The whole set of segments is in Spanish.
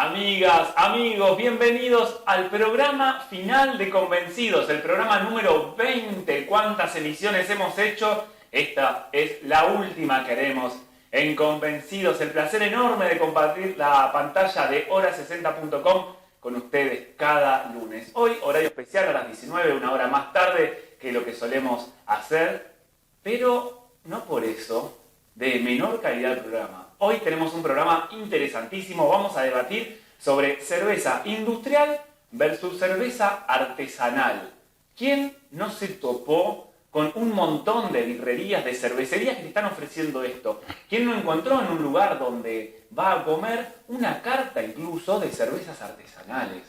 Amigas, amigos, bienvenidos al programa final de Convencidos, el programa número 20. ¿Cuántas emisiones hemos hecho? Esta es la última que haremos en Convencidos. El placer enorme de compartir la pantalla de hora60.com con ustedes cada lunes. Hoy, horario especial a las 19, una hora más tarde que lo que solemos hacer, pero no por eso de menor calidad el programa. Hoy tenemos un programa interesantísimo. Vamos a debatir sobre cerveza industrial versus cerveza artesanal. ¿Quién no se topó con un montón de birrerías, de cervecerías que te están ofreciendo esto? ¿Quién no encontró en un lugar donde va a comer una carta incluso de cervezas artesanales?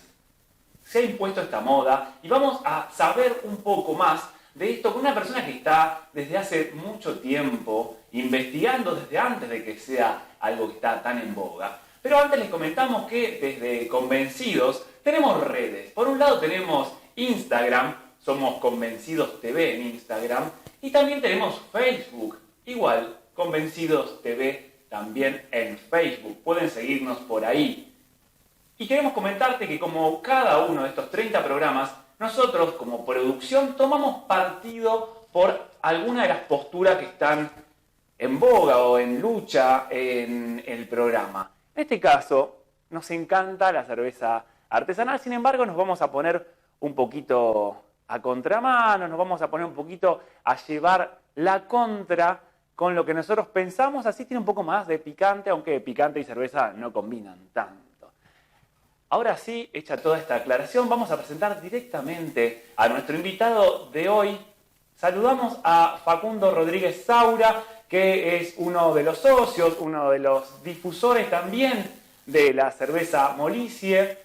Se ha impuesto esta moda y vamos a saber un poco más de esto con una persona que está desde hace mucho tiempo investigando, desde antes de que sea algo que está tan en boga. Pero antes les comentamos que desde Convencidos tenemos redes. Por un lado tenemos Instagram, somos Convencidos TV en Instagram, y también tenemos Facebook, igual, Convencidos TV también en Facebook. Pueden seguirnos por ahí. Y queremos comentarte que como cada uno de estos 30 programas, nosotros como producción tomamos partido por alguna de las posturas que están en boga o en lucha en el programa. En este caso, nos encanta la cerveza artesanal, sin embargo nos vamos a poner un poquito a contramano, nos vamos a poner un poquito a llevar la contra con lo que nosotros pensamos, así tiene un poco más de picante, aunque picante y cerveza no combinan tanto. Ahora sí, hecha toda esta aclaración, vamos a presentar directamente a nuestro invitado de hoy. Saludamos a Facundo Rodríguez Saura, que es uno de los socios, uno de los difusores también de la cerveza Molicie.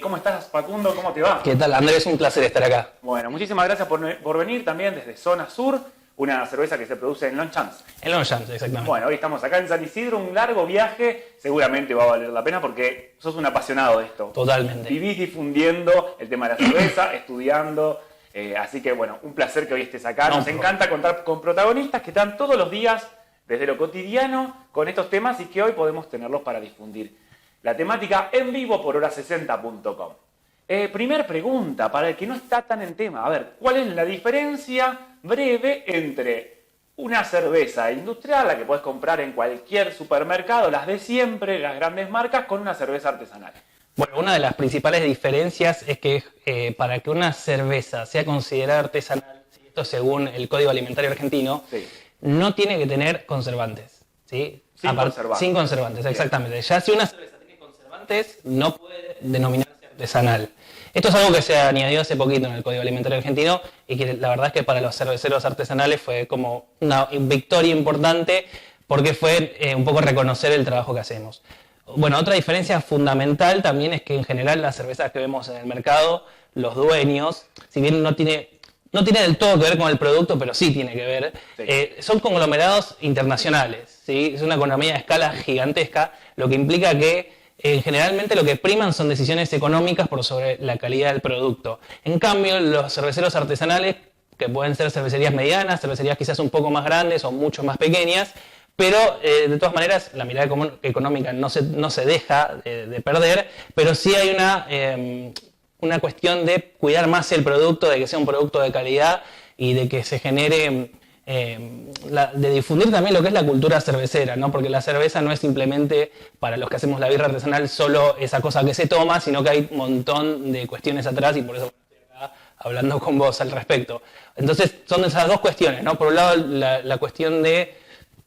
¿Cómo estás, Facundo? ¿Cómo te va? ¿Qué tal, Andrés? Un placer estar acá. Bueno, muchísimas gracias por venir también desde Zona Sur, una cerveza que se produce en Longchamps. En Longchamps, exactamente. Bueno, hoy estamos acá en San Isidro, un largo viaje, seguramente va a valer la pena porque sos un apasionado de esto. Totalmente. Vivís difundiendo el tema de la cerveza, estudiando, así que bueno, un placer que hoy estés acá. Nos encanta contar con protagonistas que están todos los días desde lo cotidiano con estos temas y que hoy podemos tenerlos para difundir la temática en vivo por hora60.com. Primer pregunta, para el que no está tan en tema. A ver, ¿cuál es la diferencia breve entre una cerveza industrial, la que puedes comprar en cualquier supermercado, las de siempre, las grandes marcas, con una cerveza artesanal? Bueno, una de las principales diferencias es que para que una cerveza sea considerada artesanal, esto según el Código Alimentario Argentino, sí, no tiene que tener conservantes. ¿Sí? Sin conservantes, exactamente. Bien. Ya si una cerveza tiene conservantes, no puede denominarse artesanal. Esto es algo que se añadió hace poquito en el Código Alimentario Argentino y que la verdad es que para los cerveceros artesanales fue como una victoria importante porque fue un poco reconocer el trabajo que hacemos. Bueno, otra diferencia fundamental también es que en general las cervezas que vemos en el mercado, los dueños, si bien no tiene del todo que ver con el producto, pero sí tiene que ver, sí, son conglomerados internacionales, ¿sí? Es una economía de escala gigantesca, lo que implica que generalmente lo que priman son decisiones económicas por sobre la calidad del producto. En cambio, los cerveceros artesanales, que pueden ser cervecerías medianas, cervecerías quizás un poco más grandes o mucho más pequeñas, pero de todas maneras la mirada económica no se deja de perder, pero sí hay una cuestión de cuidar más el producto, de que sea un producto de calidad y de que se genere, de difundir también lo que es la cultura cervecera, ¿no? Porque la cerveza no es simplemente, para los que hacemos la birra artesanal, solo esa cosa que se toma, sino que hay un montón de cuestiones atrás y por eso estoy acá hablando con vos al respecto. Entonces son esas dos cuestiones, ¿no? Por un lado la cuestión de,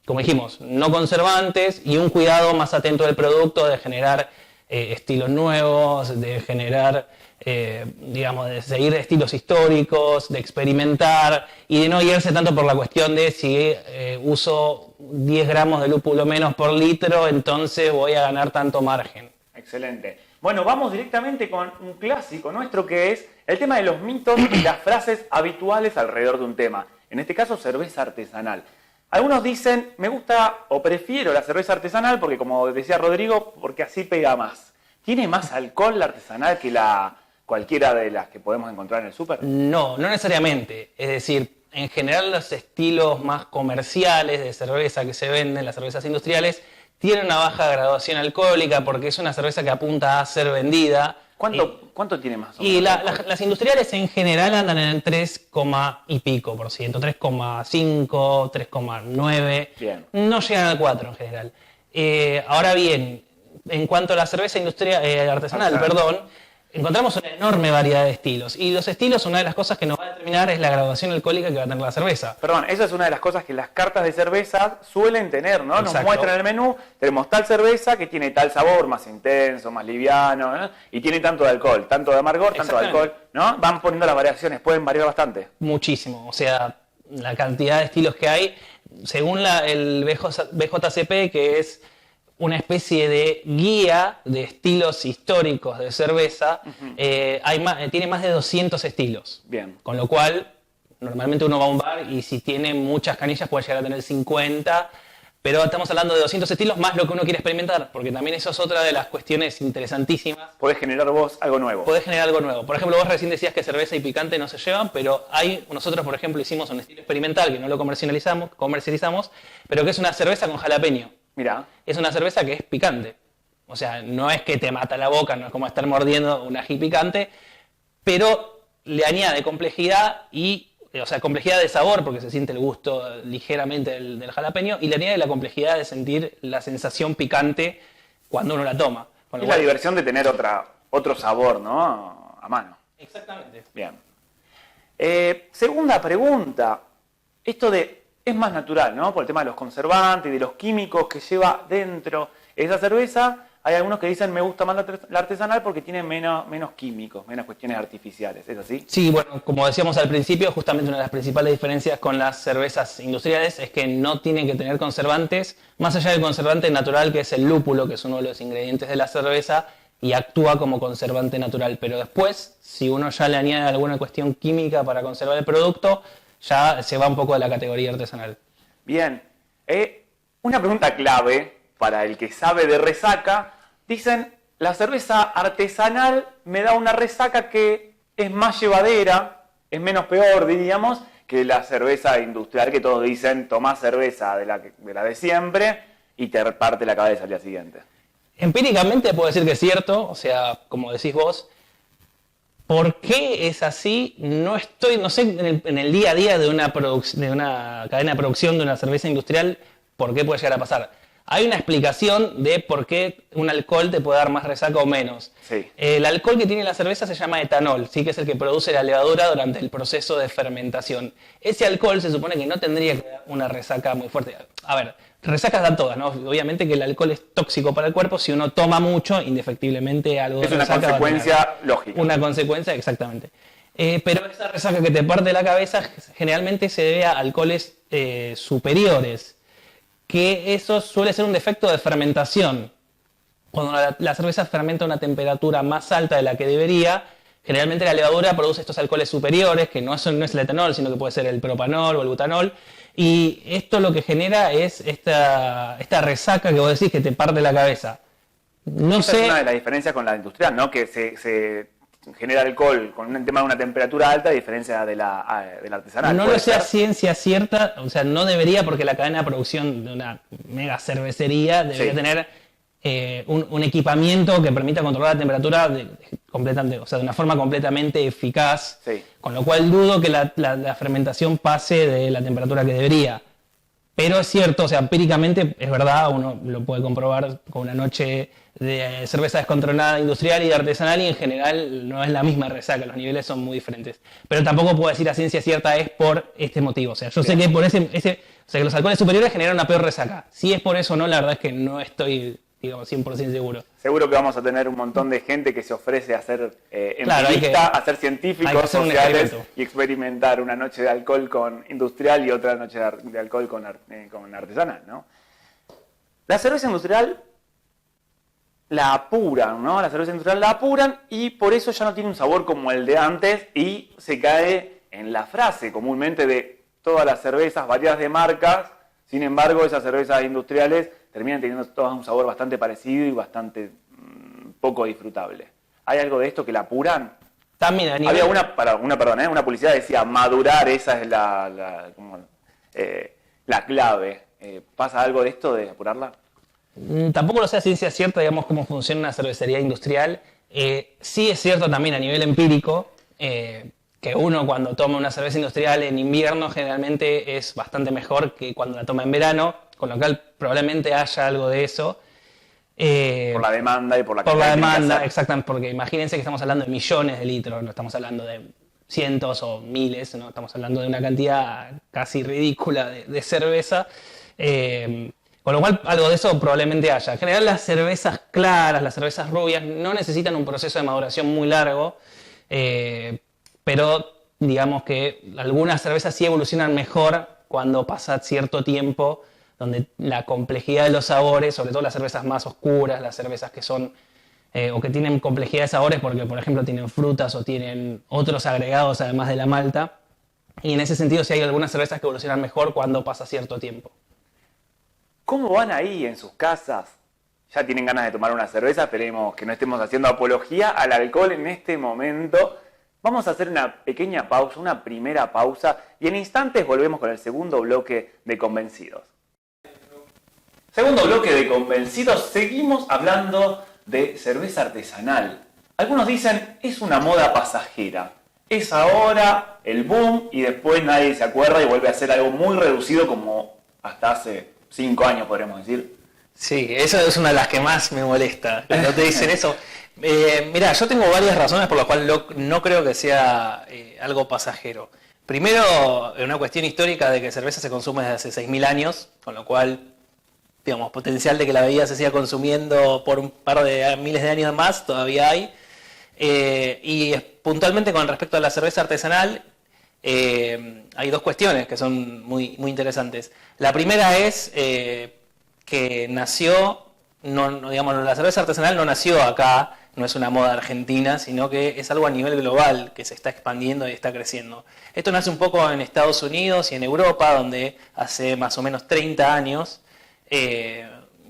como dijimos, no conservantes y un cuidado más atento del producto, de generar estilos nuevos, de generar, digamos, de seguir estilos históricos, de experimentar y de no irse tanto por la cuestión de si uso 10 gramos de lúpulo menos por litro, entonces voy a ganar tanto margen. Excelente. Bueno, vamos directamente con un clásico nuestro que es el tema de los mitos y las frases habituales alrededor de un tema. En este caso, cerveza artesanal. Algunos dicen, me gusta o prefiero la cerveza artesanal porque, como decía Rodrigo, porque así pega más. ¿Tiene más alcohol la artesanal que cualquiera de las que podemos encontrar en el súper? No, no necesariamente. Es decir, en general los estilos más comerciales de cerveza que se venden, las cervezas industriales, tiene una baja graduación alcohólica porque es una cerveza que apunta a ser vendida. ¿Cuánto tiene más? Y las industriales en general andan en el 3, y pico por ciento, 3,5, 3,9. Bien. No llegan al 4 en general. Ahora bien, en cuanto a la cerveza artesanal, encontramos una enorme variedad de estilos. Y los estilos, una de las cosas que nos va a determinar es la graduación alcohólica que va a tener la cerveza. Perdón, esa es una de las cosas que las cartas de cerveza suelen tener, ¿no? Exacto. Nos muestran en el menú, tenemos tal cerveza que tiene tal sabor, más intenso, más liviano, ¿no? Y tiene tanto de alcohol, tanto de amargor, tanto de alcohol, ¿no? Van poniendo las variaciones, pueden variar bastante. Muchísimo, o sea, la cantidad de estilos que hay, según el BJCP, que es una especie de guía de estilos históricos de cerveza, tiene más de 200 estilos. Bien. Con lo cual, normalmente uno va a un bar y si tiene muchas canillas puede llegar a tener 50, pero estamos hablando de 200 estilos más lo que uno quiere experimentar, porque también eso es otra de las cuestiones interesantísimas. Podés generar vos algo nuevo. Podés generar algo nuevo. Por ejemplo, vos recién decías que cerveza y picante no se llevan, pero nosotros, por ejemplo, hicimos un estilo experimental que no lo comercializamos, pero que es una cerveza con jalapeño. Mirá. Es una cerveza que es picante. O sea, no es que te mata la boca, no es como estar mordiendo un ají picante, pero le añade complejidad complejidad de sabor, porque se siente el gusto ligeramente del jalapeño, y le añade la complejidad de sentir la sensación picante cuando uno la toma. Y la diversión de tener otro sabor, ¿no? A mano. Exactamente. Bien. Segunda pregunta. Esto es más natural, ¿no? Por el tema de los conservantes y de los químicos que lleva dentro esa cerveza. Hay algunos que dicen me gusta más la artesanal porque tiene menos químicos, menos cuestiones artificiales. ¿Es así? Sí, bueno, como decíamos al principio, justamente una de las principales diferencias con las cervezas industriales es que no tienen que tener conservantes, más allá del conservante natural que es el lúpulo, que es uno de los ingredientes de la cerveza y actúa como conservante natural. Pero después, si uno ya le añade alguna cuestión química para conservar el producto, ya se va un poco de la categoría artesanal. Bien. Una pregunta clave para el que sabe de resaca. Dicen, la cerveza artesanal me da una resaca que es más llevadera, es menos peor, diríamos, que la cerveza industrial, que todos dicen, tomás cerveza de la de siempre y te parte la cabeza al día siguiente. Empíricamente puedo decir que es cierto, o sea, como decís vos. ¿Por qué es así? No sé en el día a día de una cadena de producción de una cerveza industrial, por qué puede llegar a pasar. Hay una explicación de por qué un alcohol te puede dar más resaca o menos. Sí. El alcohol que tiene la cerveza se llama etanol, ¿sí? Que es el que produce la levadura durante el proceso de fermentación. Ese alcohol se supone que no tendría que dar una resaca muy fuerte. A ver, resacas dan todas, ¿no? Obviamente que el alcohol es tóxico para el cuerpo. Si uno toma mucho, indefectiblemente algo de resaca. Es una consecuencia lógica. Una consecuencia, exactamente. Pero esa resaca que te parte la cabeza generalmente se debe a alcoholes superiores, que eso suele ser un defecto de fermentación. Cuando la cerveza fermenta a una temperatura más alta de la que debería, generalmente la levadura produce estos alcoholes superiores, que no es el etanol, sino que puede ser el propanol o el butanol, y esto lo que genera es esta resaca que vos decís que te parte la cabeza. Esa es una de las diferencias con la industrial, ¿no? Que se genera alcohol con un tema de una temperatura alta, a diferencia de la artesanal. No lo sé a ciencia cierta, o sea, no debería, porque la cadena de producción de una mega cervecería debería tener un equipamiento que permita controlar la temperatura de una forma completamente eficaz, con lo cual dudo que la fermentación pase de la temperatura que debería. Pero es cierto, o sea, empíricamente es verdad, uno lo puede comprobar con una noche de cerveza descontrolada industrial y de artesanal, y en general no es la misma resaca, los niveles son muy diferentes. Pero tampoco puedo decir a ciencia cierta es por este motivo. O sea, yo sé que por que los alcoholes superiores generan una peor resaca. Si es por eso o no, la verdad es que no estoy, 100% seguro. Seguro que vamos a tener un montón de gente que se ofrece a ser a ser científicos sociales y experimentar una noche de alcohol con industrial y otra noche de alcohol con artesanal, ¿no? La cerveza industrial la apuran, ¿no? La cerveza industrial la apuran y por eso ya no tiene un sabor como el de antes y se cae en la frase comúnmente de todas las cervezas, variadas de marcas. Sin embargo, esas cervezas industriales terminan teniendo todas un sabor bastante parecido y bastante poco disfrutable. ¿Hay algo de esto que la apuran? También a nivel... Había una publicidad que decía madurar, esa es la clave. ¿Pasa algo de esto de apurarla? Tampoco lo sé a ciencia cierta, digamos, cómo funciona una cervecería industrial. Sí es cierto también a nivel empírico que uno cuando toma una cerveza industrial en invierno generalmente es bastante mejor que cuando la toma en verano, con lo cual probablemente haya algo de eso. Por la demanda y por la Por la cantidad que tiene que demanda, hacer. exactamente, porque imagínense que estamos hablando de millones de litros, no estamos hablando de cientos o miles, ¿no? Estamos hablando de una cantidad casi ridícula de cerveza. Con lo cual, algo de eso probablemente haya. En general, las cervezas claras, las cervezas rubias, no necesitan un proceso de maduración muy largo, pero digamos que algunas cervezas sí evolucionan mejor cuando pasa cierto tiempo, donde la complejidad de los sabores, sobre todo las cervezas más oscuras, las cervezas que son o que tienen complejidad de sabores porque, por ejemplo, tienen frutas o tienen otros agregados además de la malta. Y en ese sentido, sí hay algunas cervezas que evolucionan mejor cuando pasa cierto tiempo. ¿Cómo van ahí en sus casas? Ya tienen ganas de tomar una cerveza, esperemos que no estemos haciendo apología al alcohol en este momento. Vamos a hacer una pequeña pausa, una primera pausa, y en instantes volvemos con el segundo bloque de Convencidos. Segundo bloque de Convencidos, seguimos hablando de cerveza artesanal. Algunos dicen, es una moda pasajera. Es ahora el boom y después nadie se acuerda y vuelve a ser algo muy reducido como hasta hace 5 años, podríamos decir. Sí, eso es una de las que más me molesta, cuando te dicen eso. Mirá, yo tengo varias razones por las cuales no creo que sea algo pasajero. Primero, una cuestión histórica de que cerveza se consume desde hace 6.000 años, con lo cual, digamos, potencial de que la bebida se siga consumiendo por un par de miles de años más, todavía hay. Y puntualmente con respecto a la cerveza artesanal, hay dos cuestiones que son muy, muy interesantes. La primera es que nació, digamos, la cerveza artesanal no nació acá, no es una moda argentina, sino que es algo a nivel global que se está expandiendo y está creciendo. Esto nace un poco en Estados Unidos y en Europa, donde hace más o menos 30 años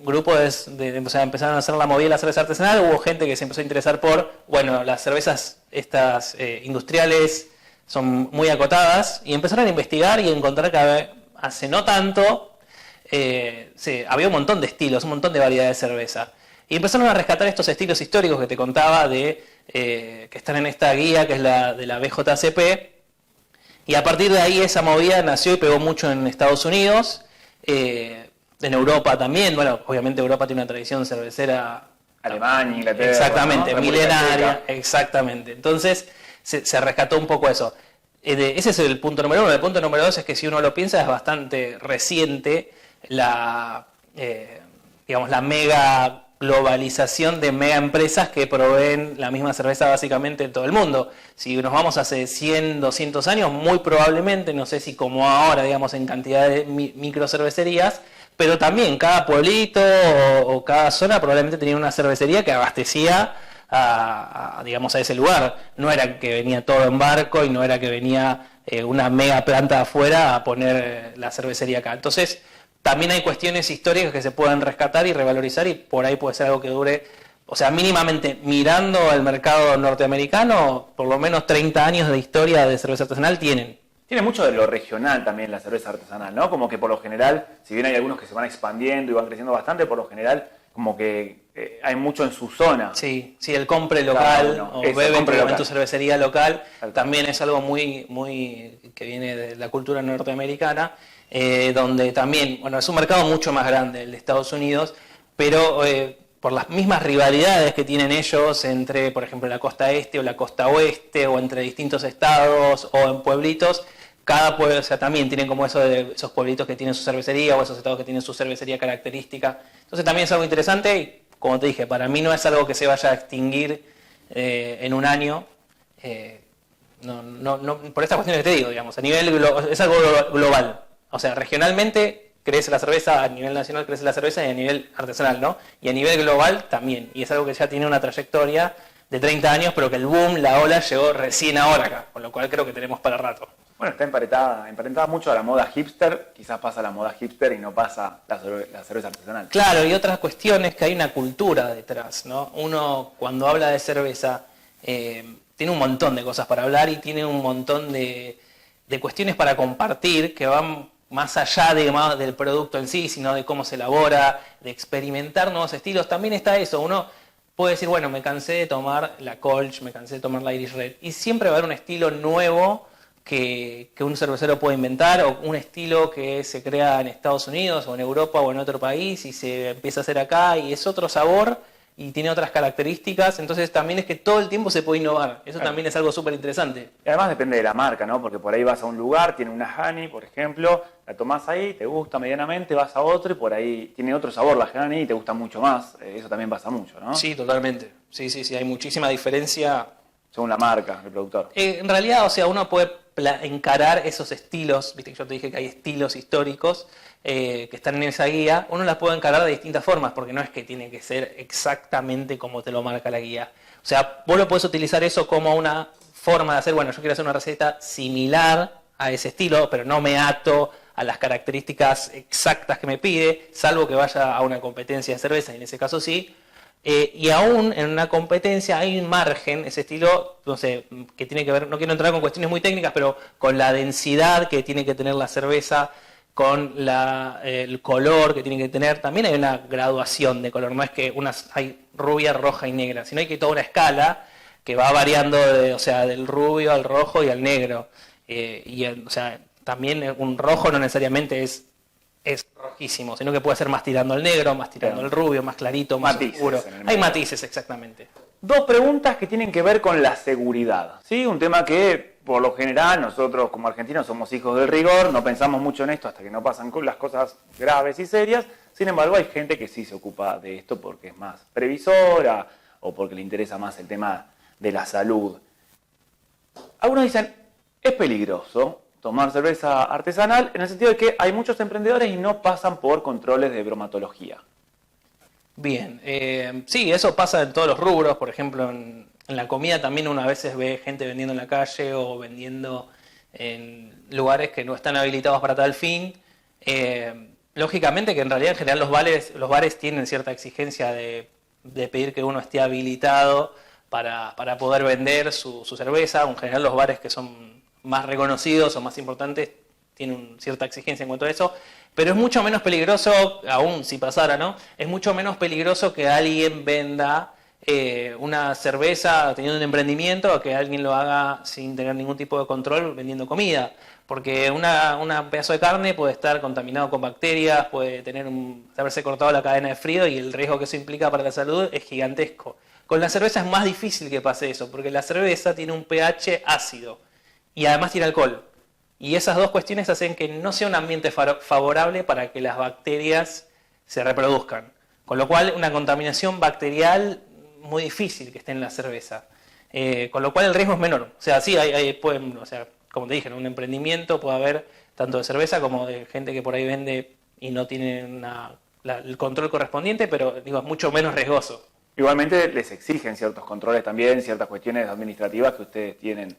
grupos empezaron a hacer la movida de la cerveza artesanal, hubo gente que se empezó a interesar por, bueno, las cervezas estas industriales son muy acotadas, y empezaron a investigar y encontrar que hace no tanto había un montón de estilos, un montón de variedades de cerveza. Y empezaron a rescatar estos estilos históricos que te contaba, que están en esta guía, que es la de la BJCP, y a partir de ahí esa movida nació y pegó mucho en Estados Unidos, en Europa también. Bueno, obviamente Europa tiene una tradición cervecera. Alemania, Inglaterra. Exactamente, ¿no? milenaria, exactamente. Entonces se rescató un poco eso. Ese es el punto número uno. El punto número dos es que si uno lo piensa es bastante reciente digamos, la mega globalización de mega empresas que proveen la misma cerveza básicamente en todo el mundo. Si nos vamos hace 100, 200 años, muy probablemente, no sé si como ahora, digamos, en cantidad de microcervecerías, pero también cada pueblito o cada zona probablemente tenía una cervecería que abastecía digamos, a ese lugar. No era que venía todo en barco y no era que venía una mega planta de afuera a poner la cervecería acá. Entonces, también hay cuestiones históricas que se pueden rescatar y revalorizar, y por ahí puede ser algo que dure, o sea, mínimamente mirando el mercado norteamericano, por lo menos 30 años de historia de cerveza artesanal tienen. Tiene mucho de lo regional también la cerveza artesanal, ¿no? Como que por lo general, si bien hay algunos que se van expandiendo y van creciendo bastante, por lo general como que hay mucho en su zona. Sí, el compre local o bebe en tu cervecería local también es algo muy, muy que viene de la cultura norteamericana, donde también, bueno, es un mercado mucho más grande el de Estados Unidos, pero por las mismas rivalidades que tienen ellos entre, por ejemplo, la costa este o la costa oeste, o entre distintos estados o en pueblitos, cada pueblo, o sea, también tienen como eso de esos pueblitos que tienen su cervecería o esos estados que tienen su cervecería característica. Entonces también es algo interesante y, como te dije, para mí no es algo que se vaya a extinguir en un año. Por estas cuestiones que te digo, digamos, a nivel es algo global. O sea, regionalmente crece la cerveza, a nivel nacional crece la cerveza y a nivel artesanal, ¿no? Y a nivel global también. Y es algo que ya tiene una trayectoria de 30 años, pero que el boom, la ola, llegó recién ahora acá, con lo cual creo que tenemos para rato. Bueno, está emparentada mucho a la moda hipster, quizás pasa la moda hipster y no pasa la cerveza artesanal. Claro, y otras cuestiones que hay una cultura detrás, ¿no? Uno cuando habla de cerveza tiene un montón de cosas para hablar y tiene un montón de cuestiones para compartir que van más allá del producto en sí, sino de cómo se elabora, de experimentar nuevos estilos, también está eso. Uno puede decir, bueno, me cansé de tomar la Kolsch, me cansé de tomar la Irish Red, y siempre va a haber un estilo nuevo que un cervecero puede inventar, o un estilo que se crea en Estados Unidos o en Europa o en otro país y se empieza a hacer acá y es otro sabor y tiene otras características. Entonces también es que todo el tiempo se puede innovar. Eso también es algo súper interesante. Y además depende de la marca, ¿no? Porque por ahí vas a un lugar, tiene una Honey, por ejemplo, la tomás ahí, te gusta medianamente, vas a otro y por ahí tiene otro sabor la Honey y te gusta mucho más. Eso también pasa mucho, ¿no? Sí, totalmente. Sí, hay muchísima diferencia. Según la marca, el productor. En realidad, o sea, uno puede encarar esos estilos, viste que yo te dije que hay estilos históricos que están en esa guía, uno las puede encarar de distintas formas, porque no es que tiene que ser exactamente como te lo marca la guía. O sea, vos lo podés utilizar eso como una forma de hacer, bueno, yo quiero hacer una receta similar a ese estilo, pero no me ato a las características exactas que me pide, salvo que vaya a una competencia de cerveza, y en ese caso sí. Y aún en una competencia hay un margen, ese estilo, no sé, que tiene que ver, no quiero entrar con cuestiones muy técnicas, pero con la densidad que tiene que tener la cerveza, con el color que tiene que tener. También hay una graduación de color, no es que hay rubia, roja y negra, sino hay que toda una escala que va variando o sea, del rubio al rojo y al negro. O sea, también un rojo no necesariamente es rojísimo, sino que puede ser más tirando al negro, más tirando al rubio, más clarito, más oscuro. Hay matices, exactamente. Dos preguntas que tienen que ver con la seguridad, ¿sí? Un tema que, por lo general, nosotros como argentinos somos hijos del rigor, no pensamos mucho en esto hasta que no pasan las cosas graves y serias. Sin embargo, hay gente que sí se ocupa de esto porque es más previsora o porque le interesa más el tema de la salud. Algunos dicen, es peligroso tomar cerveza artesanal, en el sentido de que hay muchos emprendedores y no pasan por controles de bromatología. Bien, sí, eso pasa en todos los rubros. Por ejemplo, en la comida también uno a veces ve gente vendiendo en la calle o vendiendo en lugares que no están habilitados para tal fin. Lógicamente que en realidad en general los bares tienen cierta exigencia de pedir que uno esté habilitado para poder vender su cerveza. En general los bares que son más reconocidos o más importantes tienen cierta exigencia en cuanto a eso, pero es mucho menos peligroso, aún si pasara, ¿no? Es mucho menos peligroso que alguien venda una cerveza teniendo un emprendimiento o que alguien lo haga sin tener ningún tipo de control vendiendo comida, porque un pedazo de carne puede estar contaminado con bacterias, puede haberse cortado la cadena de frío y el riesgo que eso implica para la salud es gigantesco. Con la cerveza es más difícil que pase eso, porque la cerveza tiene un pH ácido y además tiene alcohol. Y esas dos cuestiones hacen que no sea un ambiente favorable para que las bacterias se reproduzcan. Con lo cual, una contaminación bacterial muy difícil que esté en la cerveza. Con lo cual, el riesgo es menor. O sea, sí, o sea, como te dije, en un emprendimiento puede haber tanto de cerveza como de gente que por ahí vende y no tiene el control correspondiente, pero digo, es mucho menos riesgoso. Igualmente les exigen ciertos controles también, ciertas cuestiones administrativas que ustedes tienen.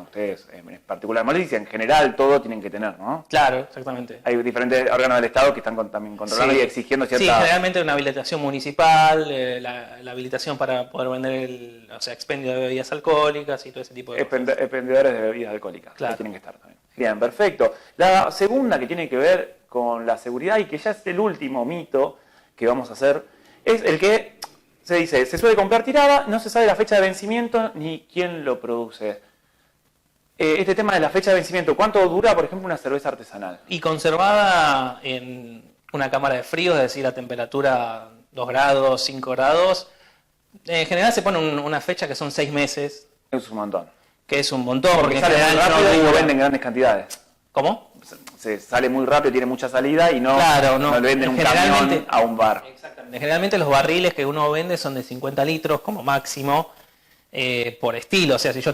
Ustedes en particular, Malicia, en general todo tienen que tener, ¿no? Claro, exactamente. Hay diferentes órganos del Estado que están también controlando y exigiendo ciertas... Sí, generalmente una habilitación municipal, la habilitación para poder vender expendio de bebidas alcohólicas y todo ese tipo de cosas. Expendedores de bebidas alcohólicas, claro. Que tienen que estar también. Bien, perfecto. La segunda que tiene que ver con la seguridad y que ya es el último mito que vamos a hacer, es el que se dice, se suele comprar tirada, no se sabe la fecha de vencimiento ni quién lo produce. Este tema de la fecha de vencimiento, ¿cuánto dura, por ejemplo, una cerveza artesanal? Y conservada en una cámara de frío, es decir, a temperatura 2 grados, 5 grados, en general se pone una fecha que son 6 meses. Es un montón. Que es un montón, porque sale muy rápido y no venden grandes cantidades. ¿Cómo? Se sale muy rápido, tiene mucha salida y no le venden un camión a un bar. Exactamente. Generalmente los barriles que uno vende son de 50 litros como máximo por estilo. O sea, si yo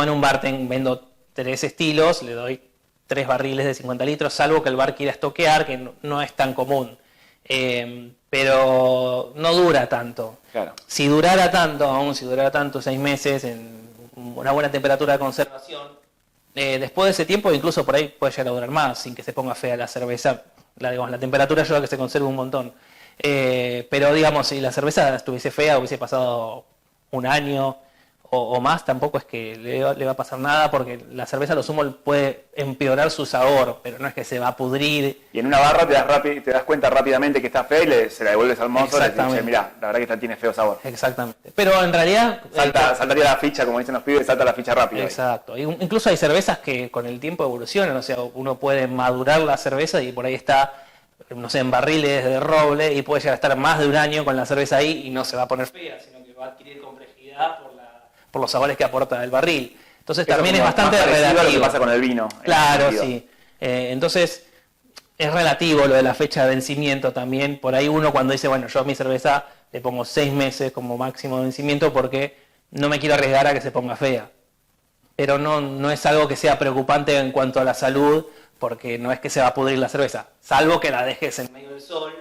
en un bar vendo 3 estilos, le doy 3 barriles de 50 litros, salvo que el bar quiera estoquear, que no es tan común. Pero no dura tanto. Claro. Si durara tanto, 6 meses, en una buena temperatura de conservación, después de ese tiempo incluso por ahí puede llegar a durar más, sin que se ponga fea la cerveza. La temperatura ayuda a que se conserve un montón. Pero digamos, si la cerveza estuviese fea, hubiese pasado un año o más, tampoco es que le va a pasar nada, porque la cerveza a lo sumo puede empeorar su sabor, pero no es que se va a pudrir. Y en una barra te das cuenta rápidamente que está fea y se la devuelves al mozo y le dices, mirá, la verdad que esta tiene feo sabor. Exactamente. Pero en realidad... Saltaría la ficha, como dicen los pibes, salta la ficha rápido. Exacto. Incluso hay cervezas que con el tiempo evolucionan, o sea, uno puede madurar la cerveza y por ahí está, no sé, en barriles de roble y puede llegar a estar más de un año con la cerveza ahí y no se va a poner fea, sino que va a adquirir complejidad por los sabores que aporta el barril. Entonces eso también es bastante relativo. Lo que pasa con el vino. Claro, sí. Entonces es relativo lo de la fecha de vencimiento también. Por ahí uno cuando dice, bueno, yo a mi cerveza le pongo 6 meses como máximo de vencimiento porque no me quiero arriesgar a que se ponga fea. Pero no es algo que sea preocupante en cuanto a la salud, porque no es que se va a pudrir la cerveza, salvo que la dejes en medio del sol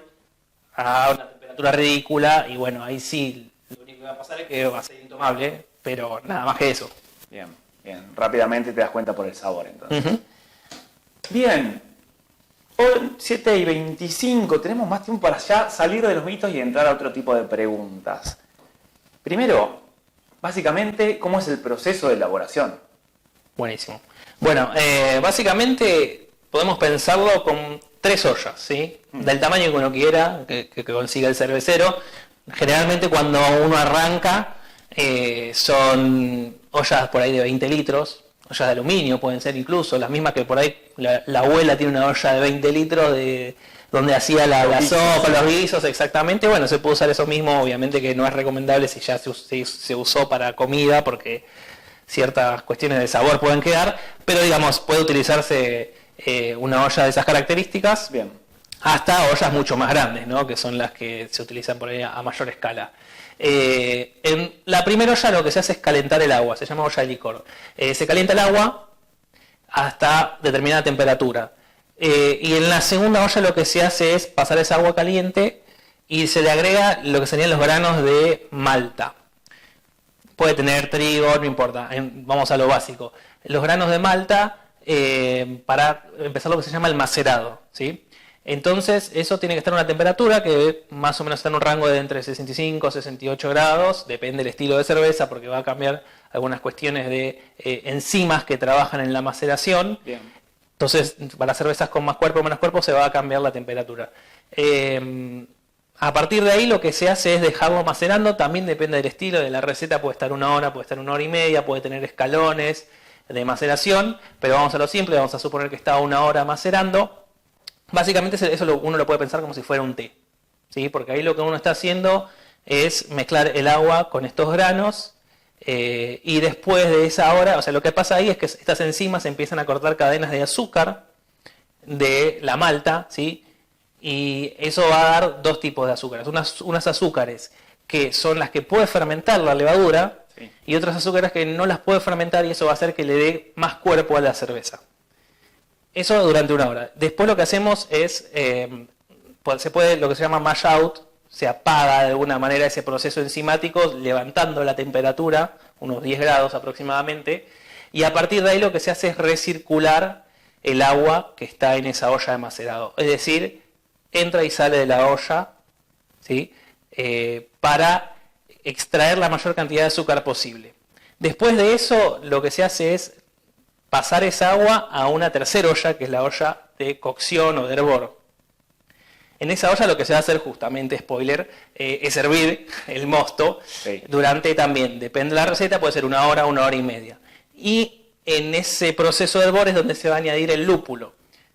a una temperatura ridícula y bueno, ahí sí, lo único que va a pasar es que va a ser intomable, pero nada más que eso. Bien. Rápidamente te das cuenta por el sabor, entonces. Uh-huh. Bien. Hoy 7:25, tenemos más tiempo para ya salir de los mitos y entrar a otro tipo de preguntas. Primero, básicamente, ¿cómo es el proceso de elaboración? Buenísimo. Bueno, básicamente podemos pensarlo con 3 ollas, ¿sí? Del tamaño que uno quiera, que consiga el cervecero. Generalmente cuando uno arranca son ollas por ahí de 20 litros, ollas de aluminio pueden ser incluso, las mismas que por ahí la abuela tiene una olla de 20 litros donde hacía la sopa, los guisos, exactamente. Bueno, se puede usar eso mismo, obviamente que no es recomendable si ya se usó para comida, porque ciertas cuestiones de sabor pueden quedar, pero digamos, puede utilizarse una olla de esas características. Bien. Hasta ollas mucho más grandes, ¿no? Que son las que se utilizan por ahí a mayor escala. En la primera olla lo que se hace es calentar el agua, se llama olla de licor. Se calienta el agua hasta determinada temperatura. Y en la segunda olla lo que se hace es pasar esa agua caliente y se le agrega lo que serían los granos de malta. Puede tener trigo, no importa, vamos a lo básico. Los granos de malta para empezar lo que se llama el macerado, ¿sí? Entonces eso tiene que estar a una temperatura que más o menos está en un rango de entre 65 y 68 grados, depende del estilo de cerveza porque va a cambiar algunas cuestiones de enzimas que trabajan en la maceración. Bien. Entonces para cervezas con más cuerpo o menos cuerpo se va a cambiar la temperatura. A partir de ahí lo que se hace es dejarlo macerando, también depende del estilo, de la receta puede estar 1 hora, puede estar 1 hora y media, puede tener escalones de maceración, pero vamos a lo simple, vamos a suponer que está 1 hora macerando. Básicamente eso uno lo puede pensar como si fuera un té, ¿sí? Porque ahí lo que uno está haciendo es mezclar el agua con estos granos y después de esa hora, o sea, lo que pasa ahí es que estas enzimas empiezan a cortar cadenas de azúcar de la malta, ¿sí? Y eso va a dar 2 tipos de azúcares, unas azúcares que son las que puede fermentar la levadura, sí, y otras azúcares que no las puede fermentar y eso va a hacer que le dé más cuerpo a la cerveza. Eso durante 1 hora. Después lo que hacemos es, se puede lo que se llama mash out, se apaga de alguna manera ese proceso enzimático levantando la temperatura, unos 10 grados aproximadamente, y a partir de ahí lo que se hace es recircular el agua que está en esa olla de macerado. Es decir, entra y sale de la olla, ¿sí? Para extraer la mayor cantidad de azúcar posible. Después de eso lo que se hace es pasar esa agua a una tercera olla, que es la olla de cocción o de hervor. En esa olla lo que se va a hacer, justamente, spoiler, es hervir el mosto, sí, durante también, depende de la receta, puede ser 1 hora, 1 hora y media. Y en ese proceso de hervor es donde se va a añadir el lúpulo.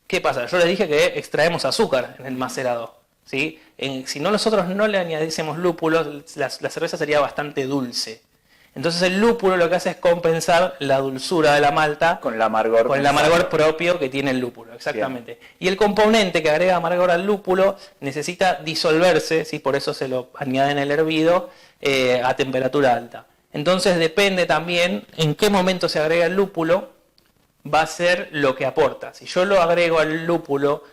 ¿Qué pasa? Yo les dije que extraemos azúcar en el macerado, ¿sí? Si nosotros no le añadiésemos lúpulo, la cerveza sería bastante dulce. Entonces el lúpulo lo que hace es compensar la dulzura de la malta con el amargor propio que tiene el lúpulo, exactamente. Bien. Y el componente que agrega amargor al lúpulo necesita disolverse, ¿sí? Por eso se lo añade en el hervido a temperatura alta. Entonces depende también en qué momento se agrega el lúpulo, va a ser lo que aporta. Si yo lo agrego al lúpulo,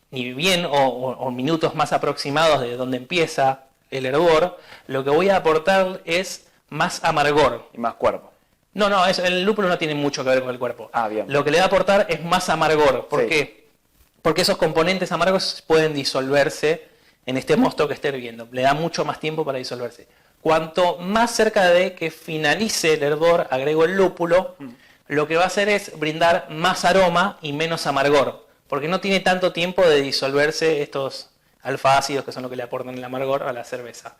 ni bien o minutos más aproximados de donde empieza el hervor, lo que voy a aportar es más amargor. Y más cuerpo. No, el lúpulo no tiene mucho que ver con el cuerpo. Ah, bien. Lo que le va a aportar es más amargor. ¿Por qué? Porque esos componentes amargos pueden disolverse en este mosto que esté hirviendo. Le da mucho más tiempo para disolverse. cuanto más cerca de que finalice el hervor agrego el lúpulo, lo que va a hacer es brindar más aroma y menos amargor, porque no tiene tanto tiempo de disolverse estos alfa-ácidos que son lo que le aportan el amargor a la cerveza.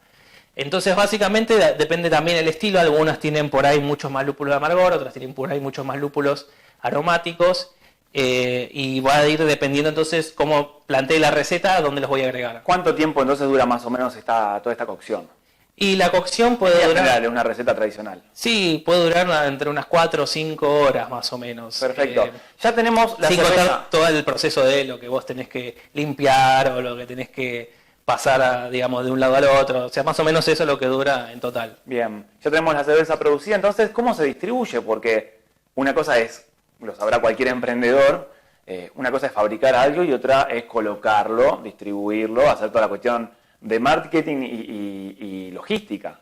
Entonces básicamente depende también el estilo, algunas tienen por ahí muchos más lúpulos de amargor, otras tienen por ahí muchos más lúpulos aromáticos, y va a ir dependiendo entonces cómo plantee la receta, dónde los voy a agregar. ¿Cuánto tiempo entonces dura más o menos toda esta cocción? Y la cocción puede durar... general, una receta tradicional. Sí, puede durar entre unas 4 o 5 horas más o menos. Perfecto. Ya tenemos la sin cerveza. Contar todo el proceso de lo que vos tenés que limpiar o lo que tenés que pasar, digamos, de un lado al otro. O sea, más o menos eso es lo que dura en total. Bien, ya tenemos la cerveza producida. Entonces, ¿cómo se distribuye? Porque una cosa es, lo sabrá cualquier emprendedor, una cosa es fabricar algo y otra es colocarlo, distribuirlo, hacer toda la cuestión de marketing y logística.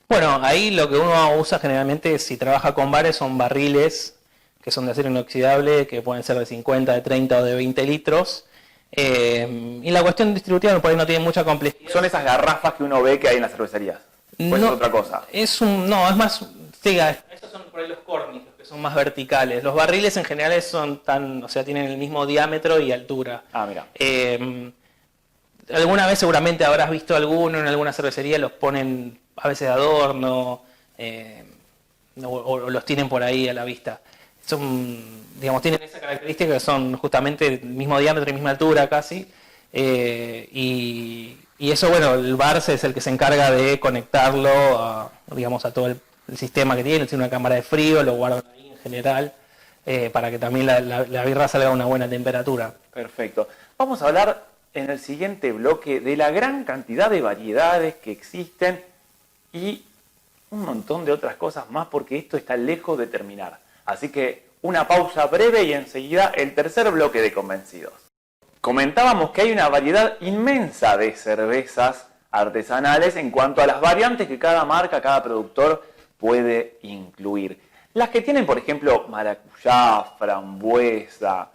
Bueno, ahí lo que uno usa generalmente si trabaja con bares son barriles que son de acero inoxidable, que pueden ser de 50, de 30 o de 20 litros. Y la cuestión distributiva por ahí no tiene mucha complejidad. Son esas garrafas que uno ve que hay en las cervecerías. ¿O es otra cosa? No, es más... Sí, estos son por ahí los córnicos, que son más verticales. Los barriles en general tienen el mismo diámetro y altura. Ah, mira. Alguna vez seguramente habrás visto alguno en alguna cervecería, los ponen a veces de adorno, o los tienen por ahí a la vista. Tienen esa característica que son justamente el mismo diámetro y misma altura casi, y eso, bueno, el bar es el que se encarga de conectarlo a todo el sistema que tiene una cámara de frío, lo guardan ahí en general, para que también la birra salga a una buena temperatura. Perfecto. Vamos a hablar en el siguiente bloque de la gran cantidad de variedades que existen y un montón de otras cosas más, porque esto está lejos de terminar. Así que una pausa breve y enseguida el tercer bloque de Convencidos. Comentábamos que hay una variedad inmensa de cervezas artesanales en cuanto a las variantes que cada marca, cada productor puede incluir. Las que tienen, por ejemplo, maracuyá, frambuesa,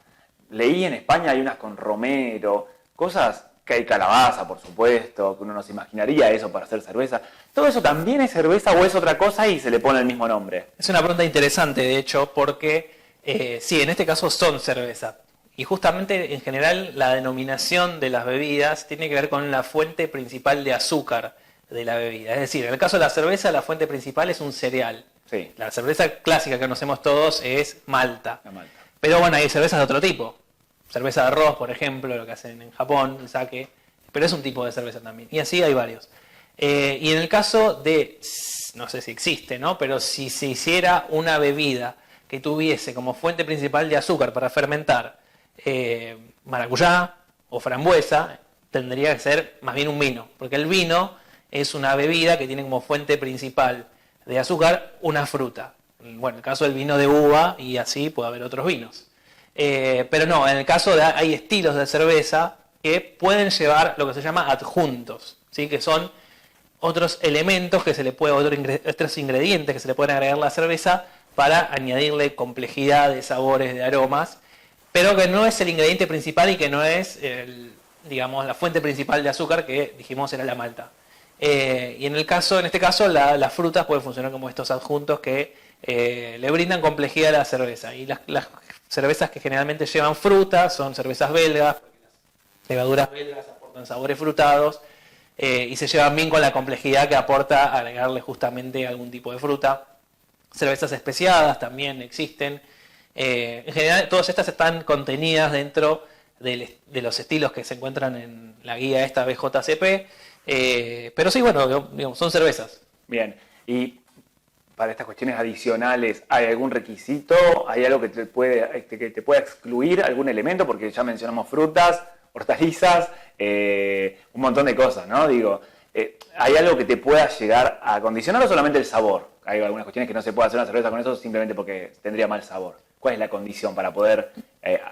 leí en España hay unas con romero, cosas que hay calabaza, por supuesto, que uno no se imaginaría eso para hacer cerveza. ¿Todo eso también es cerveza o es otra cosa y se le pone el mismo nombre? Es una pregunta interesante, de hecho, porque sí, en este caso son cerveza. Y justamente, en general, la denominación de las bebidas tiene que ver con la fuente principal de azúcar de la bebida. Es decir, en el caso de la cerveza, la fuente principal es un cereal. Sí. La cerveza clásica que conocemos todos es malta. La malta. Pero bueno, hay cervezas de otro tipo. Cerveza de arroz, por ejemplo, lo que hacen en Japón, el sake. Pero es un tipo de cerveza también. Y así hay varios. Y en el caso de, no sé si existe, ¿no? Pero si se hiciera una bebida que tuviese como fuente principal de azúcar para fermentar maracuyá o frambuesa, tendría que ser más bien un vino. Porque el vino es una bebida que tiene como fuente principal de azúcar una fruta. Bueno, en el caso del vino de uva y así puede haber otros vinos. Pero no, en el caso hay estilos de cerveza que pueden llevar lo que se llama adjuntos, ¿sí? Que son otros elementos que se le puede, otros ingredientes que se le pueden agregar a la cerveza para añadirle complejidad de sabores, de aromas, pero que no es el ingrediente principal y que no es, la fuente principal de azúcar que dijimos era la malta. Y en este caso, las frutas pueden funcionar como estos adjuntos que le brindan complejidad a la cerveza. Y las cervezas que generalmente llevan frutas son cervezas belgas, porque las levaduras belgas aportan sabores frutados, y se llevan bien con la complejidad que aporta agregarle justamente algún tipo de fruta. Cervezas especiadas también existen. En general, todas estas están contenidas dentro de los estilos que se encuentran en la guía esta BJCP. Pero sí, bueno, digamos, son cervezas. Bien, y para estas cuestiones adicionales, ¿hay algún requisito? ¿Hay algo que te pueda excluir, algún elemento? Porque ya mencionamos frutas, hortalizas, un montón de cosas, ¿no? Digo, ¿hay algo que te pueda llegar a condicionar o solamente el sabor? Hay algunas cuestiones que no se puede hacer una cerveza con eso simplemente porque tendría mal sabor. ¿Cuál es la condición para poder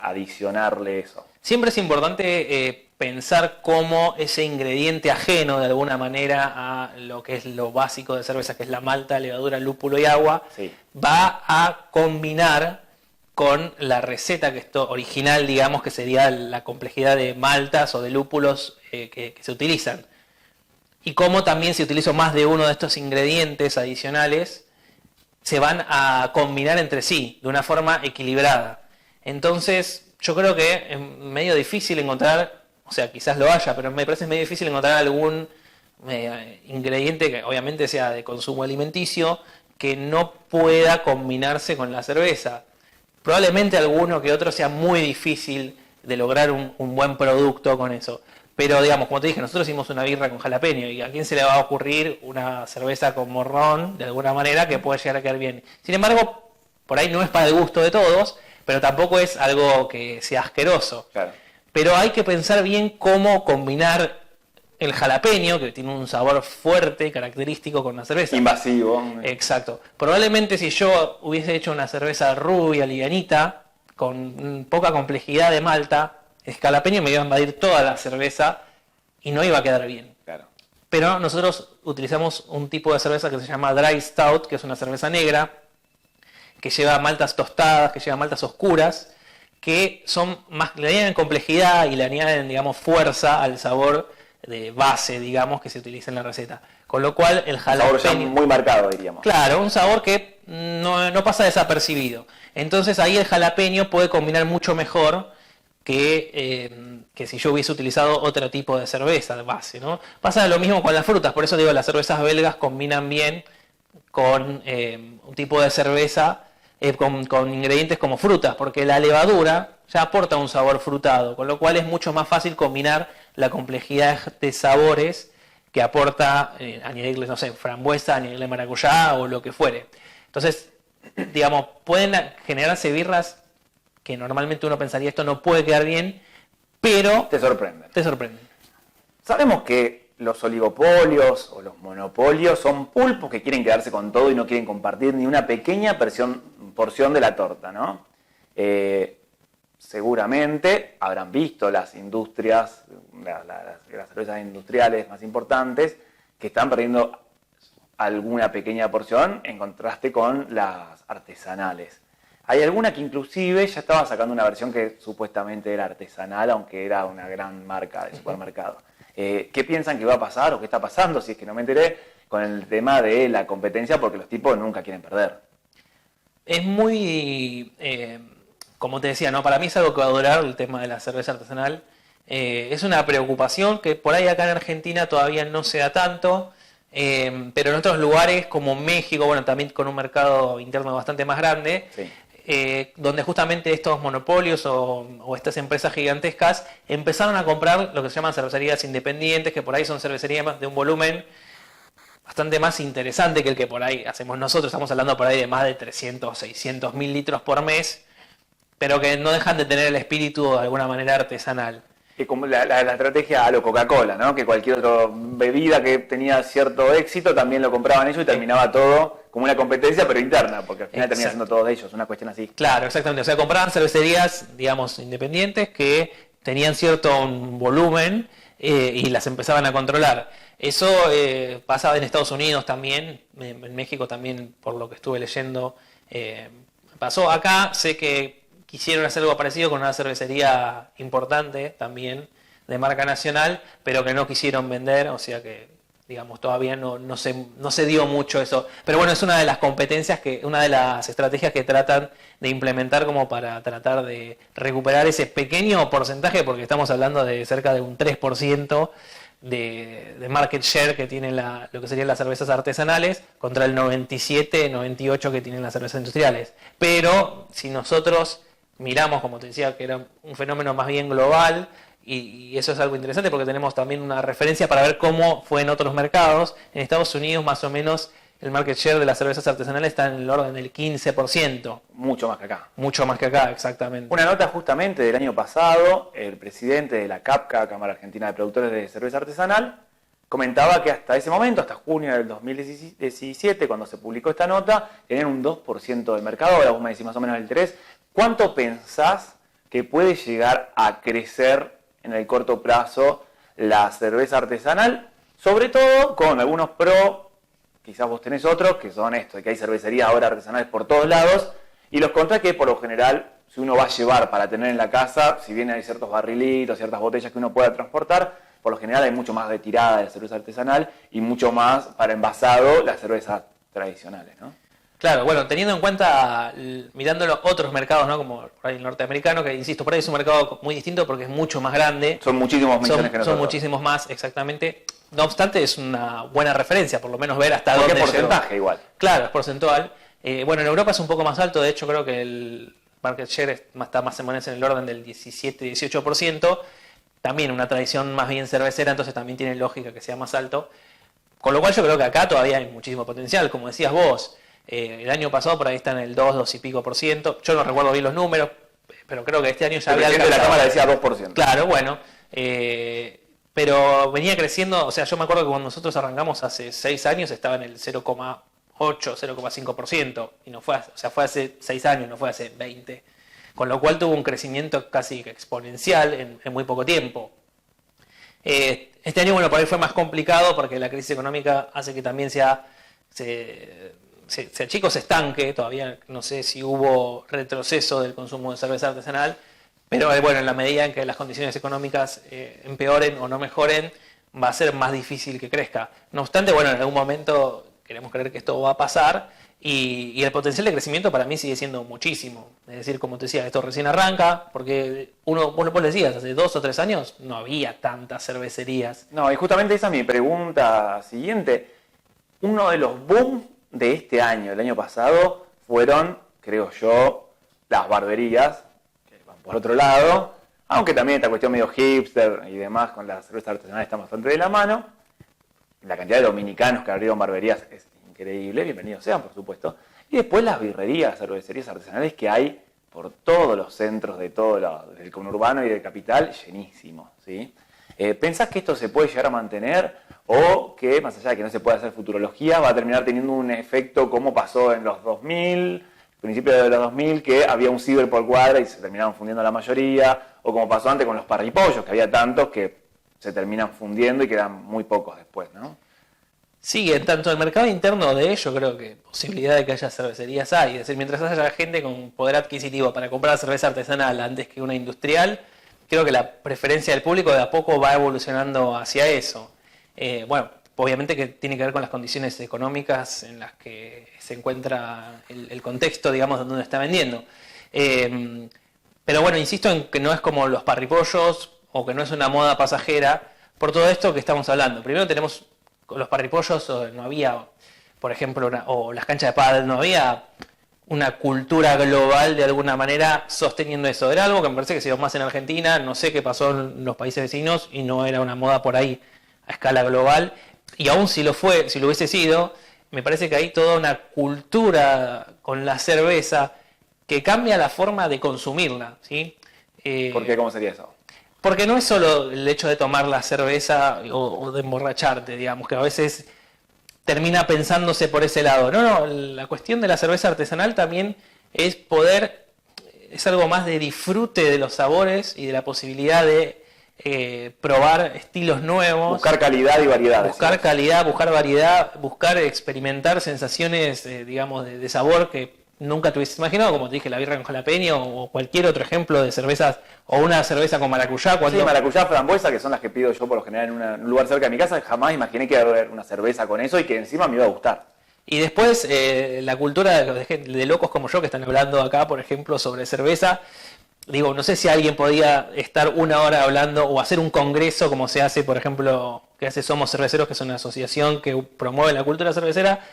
adicionarle eso? Siempre es importante pensar cómo ese ingrediente ajeno de alguna manera a lo que es lo básico de cerveza, que es la malta, levadura, lúpulo y agua, sí, va a combinar con la receta original, digamos, que sería la complejidad de maltas o de lúpulos que se utilizan. y cómo también si utilizo más de uno de estos ingredientes adicionales, se van a combinar entre sí de una forma equilibrada. Entonces, yo creo que es medio difícil encontrar, o sea, quizás lo haya, pero me parece medio difícil encontrar algún ingrediente que obviamente sea de consumo alimenticio que no pueda combinarse con la cerveza. Probablemente alguno que otro sea muy difícil de lograr un buen producto con eso. Pero digamos, como te dije, nosotros hicimos una birra con jalapeño y a quién se le va a ocurrir una cerveza con morrón, de alguna manera, que puede llegar a quedar bien. Sin embargo, por ahí no es para el gusto de todos, pero tampoco es algo que sea asqueroso. Claro. Pero hay que pensar bien cómo combinar el jalapeño, que tiene un sabor fuerte, característico con la cerveza. Invasivo. Exacto. Probablemente si yo hubiese hecho una cerveza rubia, livianita, con poca complejidad de malta, el jalapeño me iba a invadir toda la cerveza y no iba a quedar bien. Claro. Pero nosotros utilizamos un tipo de cerveza que se llama Dry Stout, que es una cerveza negra, que lleva maltas tostadas, que lleva maltas oscuras, que son más, le añaden complejidad y le añaden, digamos, fuerza al sabor de base, digamos, que se utiliza en la receta. Con lo cual el jalapeño... Un sabor ya muy marcado, diríamos. Claro, un sabor que no pasa desapercibido. Entonces ahí el jalapeño puede combinar mucho mejor que si yo hubiese utilizado otro tipo de cerveza de base, ¿no? Pasa lo mismo con las frutas, por eso digo, las cervezas belgas combinan bien con un tipo de cerveza con ingredientes como frutas, porque la levadura ya aporta un sabor frutado, con lo cual es mucho más fácil combinar la complejidad de sabores que aporta, añadirle, no sé, frambuesa, añadirle maracuyá o lo que fuere. Entonces, digamos, pueden generarse birras que normalmente uno pensaría esto no puede quedar bien, pero Te sorprenden. te sorprenden. Sabemos que los oligopolios o los monopolios son pulpos que quieren quedarse con todo y no quieren compartir ni una pequeña porción de la torta, ¿no? Seguramente habrán visto las industrias, las cervezas industriales más importantes, que están perdiendo alguna pequeña porción en contraste con las artesanales. Hay alguna que inclusive ya estaba sacando una versión que supuestamente era artesanal, aunque era una gran marca de supermercado. ¿Qué piensan que va a pasar o qué está pasando, si es que no me enteré, con el tema de la competencia? Porque los tipos nunca quieren perder. Es muy, como te decía, ¿no? Para mí es algo que va a durar el tema de la cerveza artesanal. Es una preocupación que por ahí acá en Argentina todavía no se da tanto, pero en otros lugares como México, bueno, también con un mercado interno bastante más grande, Sí. Donde justamente estos monopolios o estas empresas gigantescas empezaron a comprar lo que se llaman cervecerías independientes, que por ahí son cervecerías de un volumen bastante más interesante que el que por ahí hacemos nosotros. Estamos hablando por ahí de más de 300, 600 mil litros por mes, pero que no dejan de tener el espíritu de alguna manera artesanal. Que como la estrategia a lo Coca-Cola, ¿no? Que cualquier otra bebida que tenía cierto éxito también lo compraban ellos y terminaba todo como una competencia, pero interna, porque al final termina siendo todos de ellos, una cuestión así. Claro, exactamente. O sea, compraban cervecerías, digamos, independientes que tenían cierto volumen y las empezaban a controlar. Eso pasaba en Estados Unidos también, en México también, por lo que estuve leyendo, pasó. Acá sé que quisieron hacer algo parecido con una cervecería importante también, de marca nacional, pero que no quisieron vender, o sea que, digamos, todavía no se dio mucho eso. Pero bueno, es una de las competencias, una de las estrategias que tratan de implementar como para tratar de recuperar ese pequeño porcentaje, porque estamos hablando de cerca de un 3% de market share que tienen lo que serían las cervezas artesanales contra el 97-98% que tienen las cervezas industriales. Pero si nosotros miramos, como te decía, que era un fenómeno más bien global, y eso es algo interesante porque tenemos también una referencia para ver cómo fue en otros mercados. En Estados Unidos más o menos el market share de las cervezas artesanales está en el orden del 15%. Mucho más que acá. Mucho más que acá, exactamente. Una nota justamente del año pasado, el presidente de la CAPCA, Cámara Argentina de Productores de Cerveza Artesanal, comentaba que hasta ese momento, hasta junio del 2017, cuando se publicó esta nota, tenían un 2% del mercado, ahora vos me decís más o menos el 3%. ¿Cuánto pensás que puede llegar a crecer en el corto plazo la cerveza artesanal? Sobre todo con algunos pros, quizás vos tenés otros, que son esto, que hay cervecerías ahora artesanales por todos lados, y los contras que por lo general, si uno va a llevar para tener en la casa, si bien hay ciertos barrilitos, ciertas botellas que uno pueda transportar, por lo general hay mucho más de tirada de la cerveza artesanal y mucho más para envasado las cervezas tradicionales, ¿no? Claro, bueno, teniendo en cuenta, mirándolo otros mercados, ¿no? Como por ahí el norteamericano, que insisto, por ahí es un mercado muy distinto porque es mucho más grande. Son muchísimos millones que nosotros. Son muchísimos más, exactamente. No obstante, es una buena referencia, por lo menos ver hasta dónde llegó. ¿Qué porcentaje igual? Claro, es porcentual. Bueno, en Europa es un poco más alto, de hecho creo que el market share está más o menos en el orden del 17-18%. También una tradición más bien cervecera, entonces también tiene lógica que sea más alto. Con lo cual yo creo que acá todavía hay muchísimo potencial, como decías vos. El año pasado por ahí está en el 2 y pico por ciento. Yo no recuerdo bien los números, pero creo que este año ya había alcanzado. La Cámara decía 2%. Claro, bueno. Pero venía creciendo, o sea, yo me acuerdo que cuando nosotros arrancamos hace 6 años estaba en el 0,8, 0,5%. Y no fue, fue hace 6 años, no fue hace 20. Con lo cual tuvo un crecimiento casi exponencial en muy poco tiempo. Este año, bueno, por ahí fue más complicado porque la crisis económica hace que también se estanque. Todavía no sé si hubo retroceso del consumo de cerveza artesanal, pero bueno, en la medida en que las condiciones económicas empeoren o no mejoren, va a ser más difícil que crezca. No obstante, bueno, en algún momento queremos creer que esto va a pasar y el potencial de crecimiento para mí sigue siendo muchísimo. Es decir, como te decía, esto recién arranca, porque vos decías, hace 2 o 3 años no había tantas cervecerías. No, y justamente esa es mi pregunta siguiente. Uno de los booms de este año, el año pasado, fueron, creo yo, las barberías, que van por otro lado, aunque también esta cuestión medio hipster y demás con la cerveza artesanal está bastante de la mano. La cantidad de dominicanos que abrieron barberías es increíble, bienvenidos sean, por supuesto. Y después las birrerías, cervecerías artesanales que hay por todos los centros de del conurbano y del capital, llenísimos, ¿sí? ¿Pensás que esto se puede llegar a mantener o que, más allá de que no se pueda hacer futurología, va a terminar teniendo un efecto como pasó en los 2000, principios de los 2000, que había un ciber por cuadra y se terminaron fundiendo la mayoría, o como pasó antes con los parripollos, que había tantos que se terminan fundiendo y quedan muy pocos después, ¿no? Sí, en tanto el mercado interno de ello creo que posibilidad de que haya cervecerías hay. Es decir, mientras haya gente con poder adquisitivo para comprar cerveza artesanal antes que una industrial, creo que la preferencia del público de a poco va evolucionando hacia eso. Bueno, obviamente que tiene que ver con las condiciones económicas en las que se encuentra el contexto, digamos, donde uno está vendiendo. Pero bueno, insisto en que no es como los parripollos o que no es una moda pasajera por todo esto que estamos hablando. Primero tenemos los parripollos, no había, por ejemplo, o las canchas de pádel, no había una cultura global de alguna manera sosteniendo eso. Era algo que me parece que se dio más en Argentina, no sé qué pasó en los países vecinos y no era una moda por ahí a escala global. Y aún si lo hubiese sido, me parece que hay toda una cultura con la cerveza que cambia la forma de consumirla, ¿sí? ¿Por qué? ¿Cómo sería eso? Porque no es solo el hecho de tomar la cerveza o de emborracharte, digamos, que a veces termina pensándose por ese lado. No, la cuestión de la cerveza artesanal también es algo más de disfrute de los sabores y de la posibilidad de probar estilos nuevos. Buscar calidad y variedad. Buscar calidad, buscar variedad, buscar experimentar sensaciones, digamos, de sabor que nunca te hubieses imaginado, como te dije, la birra con jalapeño o cualquier otro ejemplo de cervezas, o una cerveza con maracuyá. Sí, maracuyá, frambuesa, que son las que pido yo por lo general en un lugar cerca de mi casa. Jamás imaginé que iba a haber una cerveza con eso y que encima me iba a gustar. Y después la cultura de locos como yo que están hablando acá, por ejemplo, sobre cerveza. Digo, no sé si alguien podía estar 1 hora hablando o hacer un congreso como se hace, por ejemplo, que hace Somos Cerveceros, que es una asociación que promueve la cultura cervecera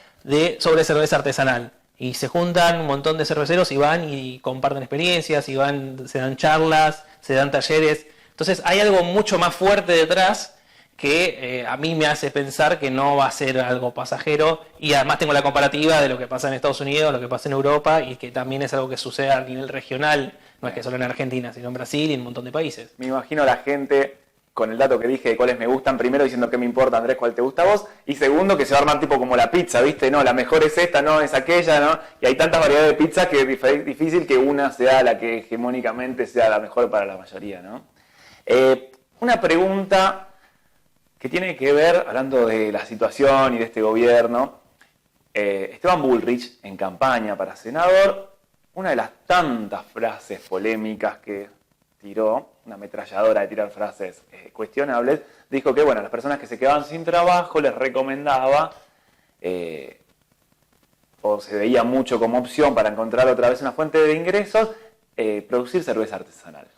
sobre cerveza artesanal. Y se juntan un montón de cerveceros y van y comparten experiencias, se dan charlas, se dan talleres. Entonces hay algo mucho más fuerte detrás que a mí me hace pensar que no va a ser algo pasajero. Y además tengo la comparativa de lo que pasa en Estados Unidos, lo que pasa en Europa, y que también es algo que sucede a nivel regional. No es que solo en Argentina, sino en Brasil y en un montón de países. Me imagino a la gente con el dato que dije de cuáles me gustan, primero diciendo qué me importa, Andrés, cuál te gusta a vos, y segundo que se va a armar tipo como la pizza, ¿viste? No, la mejor es esta, no, es aquella, ¿no? Y hay tantas variedades de pizza que es difícil que una sea la que hegemónicamente sea la mejor para la mayoría, ¿no? Una pregunta que tiene que ver, hablando de la situación y de este gobierno, Esteban Bullrich, en campaña para senador, una de las tantas frases polémicas que tiró, una ametralladora de tirar frases cuestionables, dijo que, bueno, las personas que se quedaban sin trabajo les recomendaba, o se veía mucho como opción para encontrar otra vez una fuente de ingresos, producir cerveza artesanal,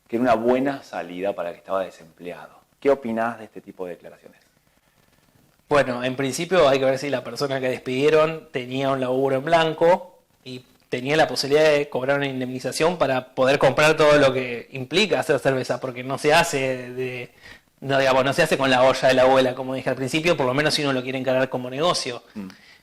que era una buena salida para el que estaba desempleado. ¿Qué opinás de este tipo de declaraciones? Bueno, en principio hay que ver si la persona que despidieron tenía un laburo en blanco y tenía la posibilidad de cobrar una indemnización para poder comprar todo lo que implica hacer cerveza, porque no se hace no se hace con la olla de la abuela, como dije al principio, por lo menos si uno lo quiere encarar como negocio.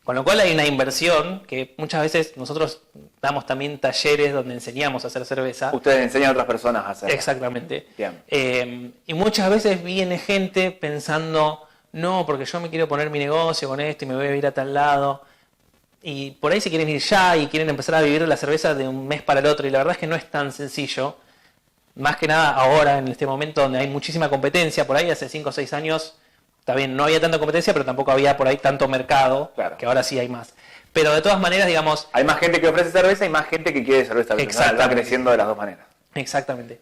Con lo cual hay una inversión que muchas veces nosotros damos también talleres donde enseñamos a hacer cerveza. Ustedes enseñan a otras personas a hacerlo. Exactamente. Bien. Y muchas veces viene gente pensando, no, porque yo me quiero poner mi negocio con esto y me voy a ir a tal lado. Y por ahí se quieren ir ya y quieren empezar a vivir la cerveza de un mes para el otro. Y la verdad es que no es tan sencillo. Más que nada ahora, en este momento donde hay muchísima competencia. Por ahí hace 5 o 6 años, está bien, no había tanta competencia, pero tampoco había por ahí tanto mercado, claro, que ahora sí hay más. Pero de todas maneras, digamos... Hay más gente que ofrece cerveza y más gente que quiere cerveza artesanal. Está creciendo de las dos maneras. Exactamente.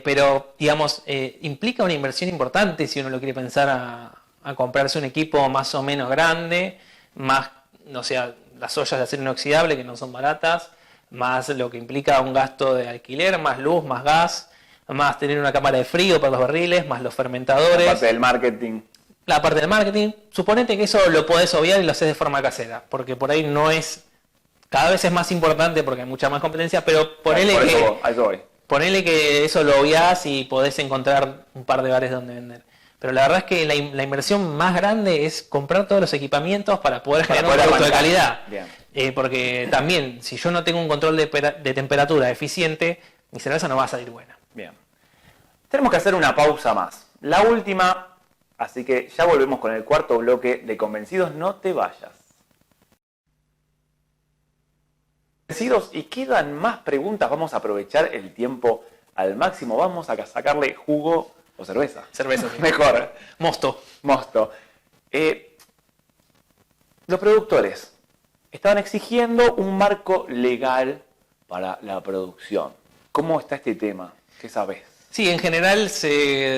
Pero, digamos, implica una inversión importante si uno lo quiere pensar a comprarse un equipo más o menos grande, más, o sea, las ollas de acero inoxidable que no son baratas, más lo que implica un gasto de alquiler, más luz, más gas, más tener una cámara de frío para los barriles, más los fermentadores. La parte del marketing. La parte del marketing. Suponete que eso lo podés obviar y lo haces de forma casera, porque por ahí no es... Cada vez es más importante porque hay mucha más competencia, pero ponele que eso lo obviás y podés encontrar un par de bares donde vender. Pero la verdad es que la inversión más grande es comprar todos los equipamientos para poder generar un producto de calidad. Porque también, si yo no tengo un control de temperatura eficiente, mi cerveza no va a salir buena. Bien. Tenemos que hacer una pausa más. La última, así que ya volvemos con el cuarto bloque de Convencidos. No te vayas. Convencidos, y quedan más preguntas. Vamos a aprovechar el tiempo al máximo. Vamos a sacarle jugo o cerveza. Cerveza. Mejor. Mosto. Los productores estaban exigiendo un marco legal para la producción. ¿Cómo está este tema? ¿Qué sabes? Sí, en general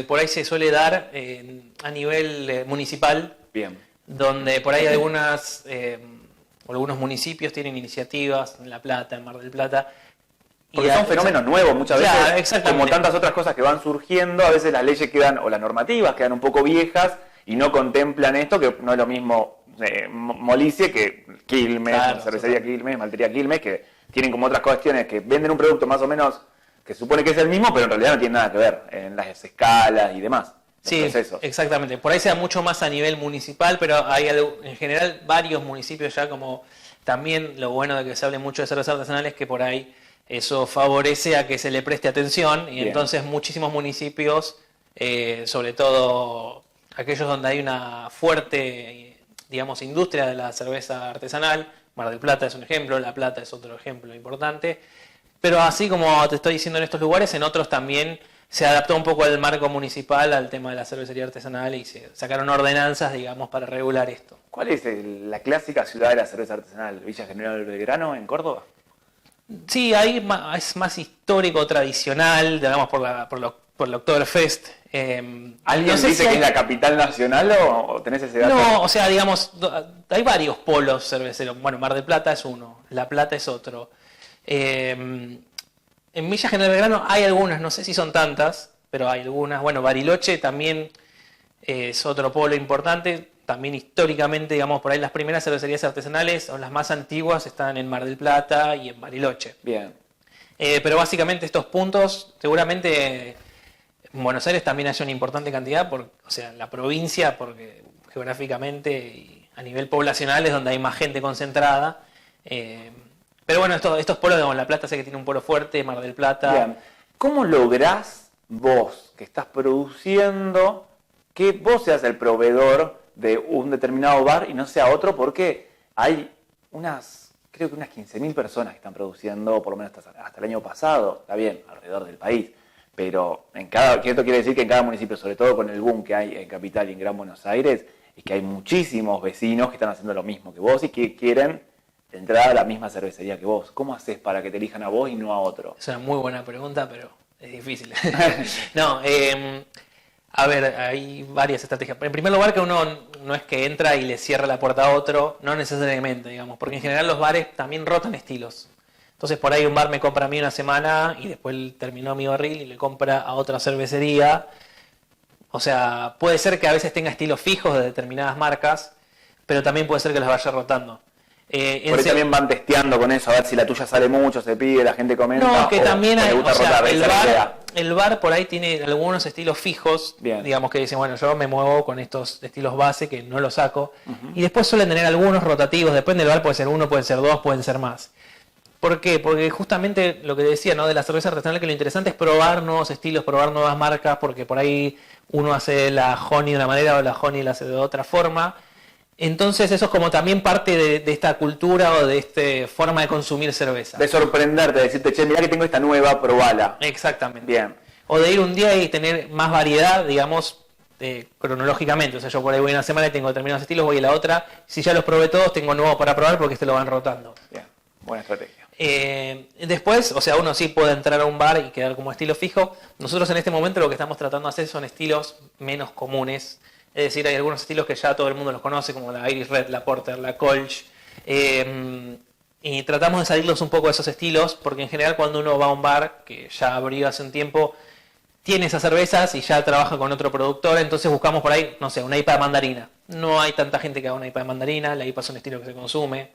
por ahí se suele dar a nivel municipal. Bien. Donde por ahí algunos municipios tienen iniciativas, en La Plata, en Mar del Plata. Porque son fenómenos nuevos muchas veces, exactamente. Como tantas otras cosas que van surgiendo, a veces las leyes quedan, o las normativas quedan un poco viejas y no contemplan esto, que no es lo mismo Molicie que Quilmes, claro, cervecería Quilmes, maltería Quilmes, que tienen como otras cuestiones, que venden un producto más o menos que se supone que es el mismo, pero en realidad no tiene nada que ver en las escalas y demás. Sí, procesos. Exactamente. Por ahí se da mucho más a nivel municipal, pero hay en general varios municipios ya, como también lo bueno de que se hable mucho de cerveza artesanal es que por ahí eso favorece a que se le preste atención y bien, entonces muchísimos municipios, sobre todo aquellos donde hay una fuerte, digamos, industria de la cerveza artesanal, Mar del Plata es un ejemplo, La Plata es otro ejemplo importante, pero así como te estoy diciendo en estos lugares, en otros también se adaptó un poco el marco municipal al tema de la cervecería artesanal y se sacaron ordenanzas, digamos, para regular esto. ¿Cuál es la clásica ciudad de la cerveza artesanal? ¿Villa General Belgrano, en Córdoba? Sí, ahí es más histórico, tradicional, digamos, por el Oktoberfest. ¿Alguien no sé dice si que es la capital nacional o tenés ese dato? No, o sea, digamos, hay varios polos cerveceros. Bueno, Mar del Plata es uno, La Plata es otro. En Villa General Belgrano hay algunas, no sé si son tantas, pero hay algunas. Bueno, Bariloche también es otro polo importante. También históricamente, digamos, por ahí las primeras cervecerías artesanales o las más antiguas están en Mar del Plata y en Bariloche. Bien. Pero básicamente estos puntos, seguramente en Buenos Aires también haya una importante cantidad, o sea, en la provincia, porque geográficamente y a nivel poblacional es donde hay más gente concentrada. Pero bueno, estos polos, digamos, La Plata sé que tiene un polo fuerte, Mar del Plata. Bien. ¿Cómo lográs vos, que estás produciendo, que vos seas el proveedor de un determinado bar y no sea otro? Porque hay creo que unas 15.000 personas que están produciendo, por lo menos hasta el año pasado, está bien, alrededor del país, pero que esto quiere decir que en cada municipio, sobre todo con el boom que hay en Capital y en Gran Buenos Aires, es que hay muchísimos vecinos que están haciendo lo mismo que vos y que quieren entrar a la misma cervecería que vos. ¿Cómo haces para que te elijan a vos y no a otro? Es una muy buena pregunta, pero Es difícil. No, a ver, hay varias estrategias. En primer lugar, que uno no es que entra y le cierra la puerta a otro, no necesariamente, digamos, porque en general los bares también rotan estilos. Entonces por ahí un bar me compra a mí una semana y después terminó mi barril y le compra a otra cervecería. O sea, puede ser que a veces tenga estilos fijos de determinadas marcas, pero también puede ser que las vaya rotando. Por ahí también van testeando con eso, a ver si la tuya sale mucho, se pide, la gente comenta. No, que también hay, o sea, rotar, el bar por ahí tiene algunos estilos fijos, bien, digamos, que dicen, bueno, yo me muevo con estos estilos base que no los saco, y después suelen tener algunos rotativos, depende del bar, puede ser uno, pueden ser dos, pueden ser más. ¿Por qué? Porque justamente lo que decía, ¿no?, de la cerveza artesanal, que lo interesante es probar nuevos estilos, probar nuevas marcas, porque por ahí uno hace la honey de una manera o la honey la hace de otra forma. Entonces eso es como también parte de esta cultura o de esta forma de consumir cerveza. De sorprenderte, de decirte, che, mirá que tengo esta nueva, probala. Exactamente. Bien. O de ir un día y tener más variedad, digamos, cronológicamente. O sea, yo por ahí voy una semana y tengo determinados estilos, voy a la otra. Si ya los probé todos, tengo nuevos para probar porque lo van rotando. Bien, buena estrategia. Después, o sea, uno sí puede entrar a un bar y quedar como estilo fijo. Nosotros en este momento lo que estamos tratando de hacer son estilos menos comunes. Es decir, hay algunos estilos que ya todo el mundo los conoce, como la Irish Red, la Porter, la Kolsch. Y tratamos de salirnos un poco de esos estilos, porque en general cuando uno va a un bar, que ya abrió hace un tiempo, tiene esas cervezas y ya trabaja con otro productor, entonces buscamos por ahí, no sé, una IPA de mandarina. No hay tanta gente que haga una IPA de mandarina, la IPA es un estilo que se consume.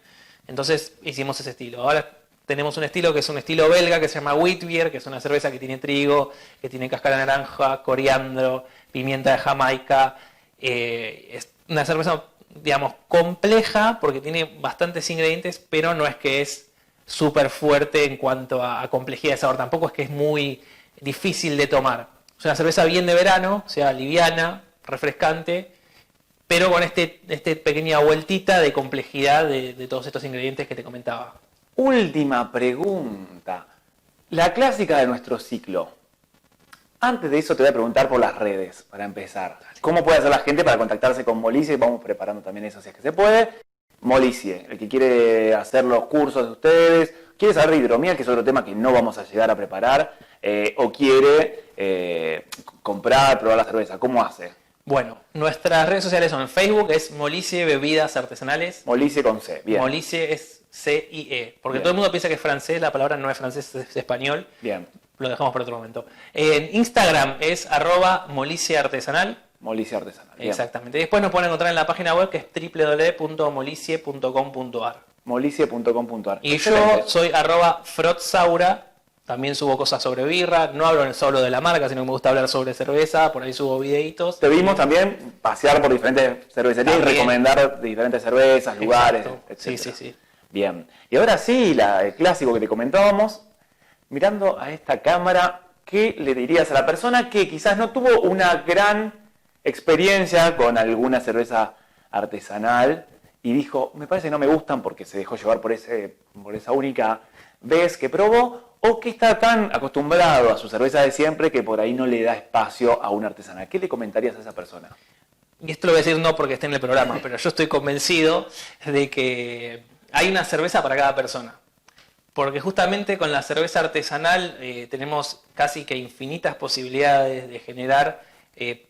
Entonces hicimos ese estilo. Ahora tenemos un estilo que es un estilo belga, que se llama Wheat Beer, que es una cerveza que tiene trigo, que tiene cáscara de naranja, coriandro, pimienta de Jamaica. Es una cerveza, digamos, compleja porque tiene bastantes ingredientes, pero no es que es súper fuerte en cuanto a complejidad de sabor. Tampoco es que es muy difícil de tomar. Es una cerveza bien de verano, o sea, liviana, refrescante, pero con este pequeña vueltita de complejidad de todos estos ingredientes que te comentaba. Última pregunta. La clásica de nuestro ciclo. Antes de eso te voy a preguntar por las redes, para empezar. ¿Cómo puede hacer la gente para contactarse con Molicie? Vamos preparando también eso si es que se puede. Molicie, el que quiere hacer los cursos de ustedes, quiere saber de hidromiel, que es otro tema que no vamos a llegar a preparar, o quiere comprar, probar la cerveza. ¿Cómo hace? Bueno, nuestras redes sociales son: en Facebook es Molicie Bebidas Artesanales. Molicie con C, bien. Molicie es C-I-E, porque bien, todo el mundo piensa que es francés, la palabra no es francés, es español. Bien. Lo dejamos para otro momento. En Instagram es @MolicieArtesanal. Molicie Artesanal. Bien. Exactamente. Y después nos pueden encontrar en la página web que es www.molicie.com.ar. Molicie.com.ar. Y yo soy @Frotsaura. También subo cosas sobre birra, no hablo solo de la marca, sino que me gusta hablar sobre cerveza, por ahí subo videitos. Te vimos también pasear por diferentes cervecerías también, y recomendar diferentes cervezas, lugares, etc. Sí, sí, sí. Bien. Y ahora sí, el clásico que te comentábamos, mirando a esta cámara, ¿qué le dirías a la persona que quizás no tuvo una gran experiencia con alguna cerveza artesanal y dijo, me parece que no me gustan porque se dejó llevar por esa única vez que probó, o que está tan acostumbrado a su cerveza de siempre que por ahí no le da espacio a una artesanal? ¿Qué le comentarías a esa persona? Y esto lo voy a decir no porque esté en el programa, pero yo estoy convencido de que hay una cerveza para cada persona. Porque justamente con la cerveza artesanal tenemos casi que infinitas posibilidades de generar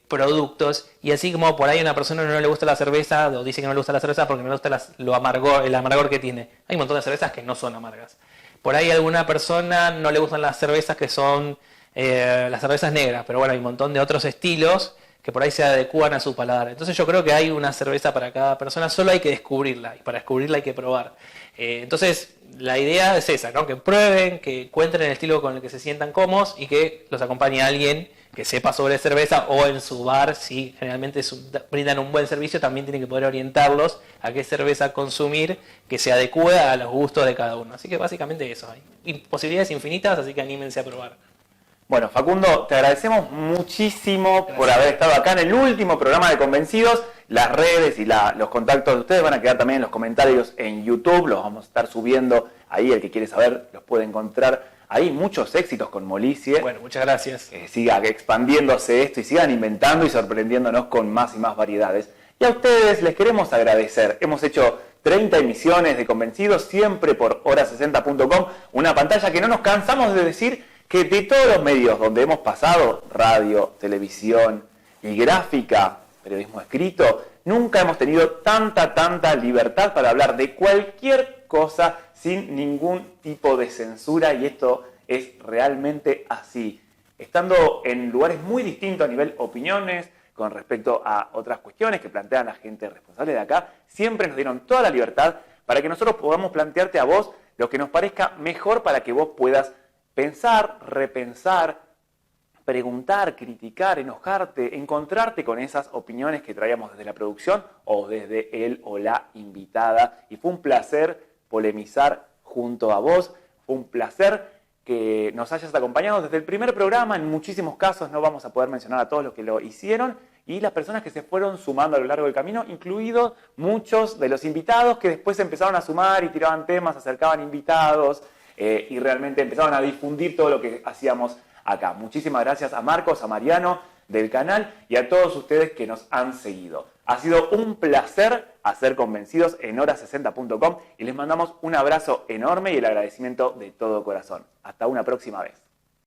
productos, y así como por ahí a una persona no le gusta la cerveza o dice que no le gusta la cerveza porque no le gusta el amargor que tiene. Hay un montón de cervezas que no son amargas. Por ahí a alguna persona no le gustan las cervezas que son las cervezas negras, pero bueno, hay un montón de otros estilos que por ahí se adecúan a su paladar. Entonces yo creo que hay una cerveza para cada persona, solo hay que descubrirla, y para descubrirla hay que probar. Entonces la idea es esa, ¿no? Que prueben, que encuentren el estilo con el que se sientan cómodos y que los acompañe alguien que sepa sobre cerveza, o en su bar, si generalmente brindan un buen servicio, también tienen que poder orientarlos a qué cerveza consumir que se adecue a los gustos de cada uno. Así que básicamente eso, hay posibilidades infinitas, así que anímense a probar. Bueno, Facundo, te agradecemos muchísimo por haber estado acá en el último programa de Convencidos. Las redes y los contactos de ustedes van a quedar también en los comentarios en YouTube, los vamos a estar subiendo ahí, el que quiere saber los puede encontrar ahí. Muchos éxitos con Molicie. Bueno, muchas gracias. Que siga expandiéndose esto y sigan inventando y sorprendiéndonos con más y más variedades. Y a ustedes les queremos agradecer. Hemos hecho 30 emisiones de Convencidos, siempre por hora60.com, una pantalla que no nos cansamos de decir que de todos los medios donde hemos pasado, radio, televisión y gráfica, periodismo escrito, nunca hemos tenido tanta libertad para hablar de cualquier cosa sin ningún tipo de censura, y esto es realmente así. Estando en lugares muy distintos a nivel opiniones, con respecto a otras cuestiones que plantean la gente responsable de acá, siempre nos dieron toda la libertad para que nosotros podamos plantearte a vos lo que nos parezca mejor para que vos puedas pensar, repensar, preguntar, criticar, enojarte, encontrarte con esas opiniones que traíamos desde la producción o desde él o la invitada. Y fue un placer polemizar junto a vos, fue un placer que nos hayas acompañado desde el primer programa. En muchísimos casos no vamos a poder mencionar a todos los que lo hicieron, y las personas que se fueron sumando a lo largo del camino, incluidos muchos de los invitados que después empezaron a sumar y tiraban temas, acercaban invitados y realmente empezaron a difundir todo lo que hacíamos acá. Muchísimas gracias a Marcos, a Mariano del canal y a todos ustedes que nos han seguido. Ha sido un placer hacer Convencidos en hora60.com y les mandamos un abrazo enorme y el agradecimiento de todo corazón. Hasta una próxima vez.